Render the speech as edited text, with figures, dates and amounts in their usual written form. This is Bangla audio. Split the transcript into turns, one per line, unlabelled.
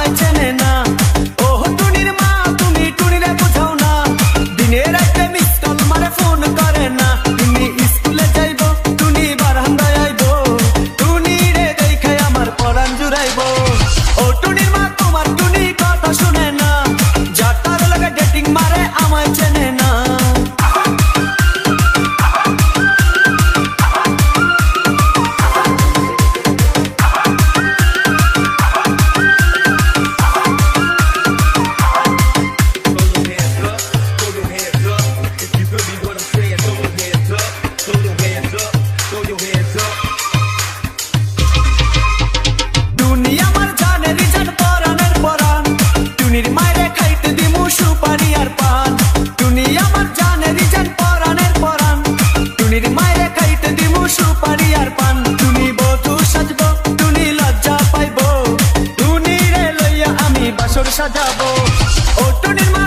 আমায় চেনে না। ও টুনির মা তুমি টুনিরে বুঝাও না, দিনে রাতে মিস কল মারে ফোন করে না। তুমি স্কুলে যাইবো টুনি বারান্দায় আইবো, টুনিরে দেখে আমার পরাণ জুড়াইবো। ও টুনির মা তোমার টুনি কথা শুনে না, যাটার লাগে ডেটিং মারে আমায় চেনে না। টুনি আমার জানের জান পরাণের পরাণ, টুনির মায়েরে খাইতে দিমু সুপারি আর পান। টুনি আমার জানের জান পরাণের পরাণ, টুনির মায়েরে খাইতে দিমু সুপারি আর পান। টুনি বধূ সাজবো টুনি লজ্জা পাইবো, টুনিরে লইয়া আমি বাসর সাজাবো। ও টুনির মা